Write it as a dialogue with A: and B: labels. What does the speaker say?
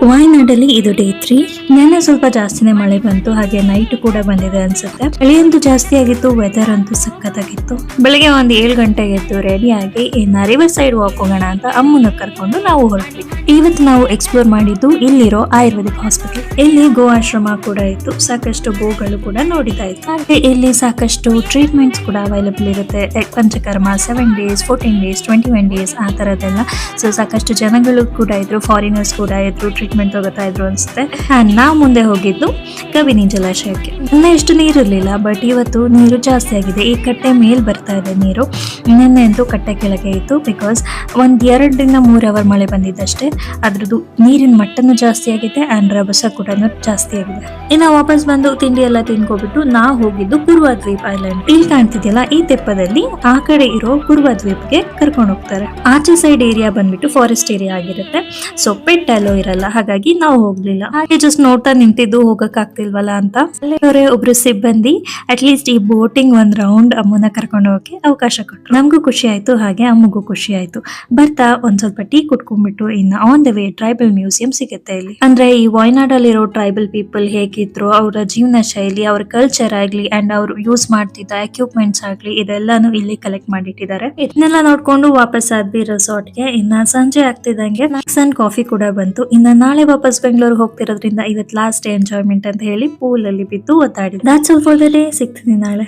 A: ವಾಯನಾಡಲ್ಲಿ ಇದು ಡೇ 3. ನೆನ್ನೆ ಸ್ವಲ್ಪ ಜಾಸ್ತಿನೇ ಮಳೆ ಬಂತು, ಹಾಗೆ ನೈಟ್ ಕೂಡ ಬಂದಿದೆ ಅನ್ಸುತ್ತೆ. ಚಳಿಯಂತೂ ಜಾಸ್ತಿ ಆಗಿತ್ತು, ವೆದರ್ ಅಂತೂ ಸಖತ್ತಾಗಿತ್ತು. ಬೆಳಿಗ್ಗೆ ಒಂದು 7 ಗಂಟೆಗೆ ಎದ್ದು ರೆಡಿ ಆಗಿ ರಿವರ್ ಸೈಡ್ ವಾಕ್ ಹೋಗೋಣ ಅಂತ ಅಮ್ಮನ ಕರ್ಕೊಂಡು ನಾವು ಹೊರಟ್ವಿ. ಇವತ್ತು ನಾವು ಎಕ್ಸ್ಪ್ಲೋರ್ ಮಾಡಿದ್ದು ಇಲ್ಲಿರೋ ಆಯುರ್ವೇದಿಕ್ ಹಾಸ್ಪಿಟಲ್. ಇಲ್ಲಿ ಗೋ ಆಶ್ರಮ ಕೂಡ ಇತ್ತು, ಸಾಕಷ್ಟು ಗೋಗಳು ಕೂಡ ನೋಡಿದಾಯ್ತು. ಹಾಗೆ ಇಲ್ಲಿ ಸಾಕಷ್ಟು ಟ್ರೀಟ್ಮೆಂಟ್ಸ್ ಕೂಡ ಅವೈಲಬಲ್ ಇರುತ್ತೆ. ಪಂಚಕರ್ಮ 7 days, 14 days, 21 days ಆ ತರದೆಲ್ಲ. ಸೊ ಸಾಕಷ್ಟು ಜನಗಳು ಕೂಡ ಇದ್ರು, ಫಾರಿನರ್ಸ್ ಕೂಡ ಇದ್ರು, ಟ್ರೀಟ್ಮೆಂಟ್ ತಗೋತಾ ಇದ್ರು ಅನ್ಸುತ್ತೆ. ನಾವು ಮುಂದೆ ಹೋಗಿದ್ದು ಕಬಿನಿ ಜಲಾಶಯಕ್ಕೆ. ನಿನ್ನೆ ಎಷ್ಟು ನೀರಿರ್ಲಿಲ್ಲ, ಬಟ್ ಇವತ್ತು ನೀರು ಜಾಸ್ತಿ ಆಗಿದೆ. ಈ ಕಟ್ಟೆ ಮೇಲ್ ಬರ್ತಾ ಇದೆ ನೀರು. ನಿನ್ನೆ ಅಂತೂ ಕಟ್ಟೆ ಕೆಳಗೆ ಇತ್ತು, ಬಿಕಾಸ್ 2 ರಿಂದ 3 ಅವರ್ ಮಳೆ ಬಂದಿದ್ದಷ್ಟೇ. ಅದ್ರದ್ದು ನೀರಿನ ಮಟ್ಟನೂ ಜಾಸ್ತಿ ಆಗಿದೆ ಅಂಡ್ ರಭಸ ಕೂಡ ಜಾಸ್ತಿ ಆಗಿದೆ. ಇನ್ನು ವಾಪಸ್ ಬಂದು ತಿಂಡಿ ಎಲ್ಲ ತಿನ್ಕೋಬಿಟ್ಟು ನಾವು ಹೋಗಿದ್ದು ಪೂರ್ವ ದ್ವೀಪ್ ಐಲ್ಯಾಂಡ್. ಇಲ್ಲಿ ಕಾಣ್ತಿದ್ಯಲ್ಲ, ಈ ತೆಪ್ಪದಲ್ಲಿ ಆ ಕಡೆ ಇರೋ ಪೂರ್ವ ದ್ವೀಪ್ಗೆ ಕರ್ಕೊಂಡು ಹೋಗ್ತಾರೆ. ಆಚೆ ಸೈಡ್ ಏರಿಯಾ ಬಂದ್ಬಿಟ್ಟು ಫಾರೆಸ್ಟ್ ಏರಿಯಾ ಆಗಿರುತ್ತೆ. ಸೊ ಪೆಟ್ ಎಲ್ಲೋ ಇರಲ್ಲ, ಹಾಗಾಗಿ ನಾವು ಹೋಗ್ಲಿಲ್ಲ. ಹಾಗೆ ಜಸ್ಟ್ ನೋಡ್ತಾ ನಿಂತಿದ್ದು, ಹೋಗಕ್ ಆಗ್ತಿಲ್ವಲ್ಲ ಅಂತ ಅಲ್ಲೇ ಒಬ್ರು ಸಿಬ್ಬಂದಿ ಅಟ್ ಲೀಸ್ಟ್ ಈ ಬೋಟಿಂಗ್ ಒಂದ್ ರೌಂಡ್ ಅಮ್ಮನ ಕರ್ಕೊಂಡು ಹೋಗಕ್ಕೆ ಅವಕಾಶ ಕೊಟ್ಟರು. ನಮಗೂ ಖುಷಿ ಆಯ್ತು, ಹಾಗೆ ಅಮ್ಮಗೂ ಖುಷಿ ಆಯ್ತು. ಬರ್ತಾ ಒಂದ್ ಸ್ವಲ್ಪ ಟೀ ಕುಟ್ಕೊಂಡ್ಬಿಟ್ಟು ಇನ್ನು on the way tribal museum ಸಿಗುತ್ತೆ ಇಲ್ಲಿ. ಅಂದ್ರೆ ಈ ವಾಯನಾಡಲ್ಲಿರೋ ಟ್ರೈಬಲ್ ಪೀಪಲ್ ಹೇಗಿದ್ರು, ಅವರ ಜೀವನ ಶೈಲಿ, ಅವ್ರ ಕಲ್ಚರ್ ಆಗ್ಲಿ ಅಂಡ್ ಅವ್ರು ಯೂಸ್ ಮಾಡ್ತಿದ್ದ ಎಕ್ವಿಪ್ಮೆಂಟ್ಸ್ ಆಗ್ಲಿ, ಇದೆಲ್ಲಾನು ಇಲ್ಲಿ ಕಲೆಕ್ಟ್ ಮಾಡಿಟ್ಟಿದ್ದಾರೆ. ಇದನ್ನೆಲ್ಲ ನೋಡ್ಕೊಂಡು ವಾಪಸ್ ಆದ್ವಿ ರೆಸಾರ್ಟ್ಗೆ. ಇನ್ನ ಸಂಜೆ ಆಗ್ತಿದಂಗೆ ಸ್ನಾಕ್ಸ್ ಅಂಡ್ ಕಾಫಿ ಕೂಡ ಬಂತು. ಇನ್ನ ನಾಳೆ ವಾಪಸ್ ಬೆಂಗಳೂರು ಹೋಗ್ತಿರೋದ್ರಿಂದ ಇವತ್ತು ಲಾಸ್ಟ್ ಡೇ ಎಂಜಾಯ್ಮೆಂಟ್ ಅಂತ ಹೇಳಿ ಪೂಲ್ ಅಲ್ಲಿ ಬಿದ್ದು ಒದ್ದಾಡಿದ್ವಿ. That's all for the day. ಸಿಗ್ತೀನಿ ನಾಳೆ.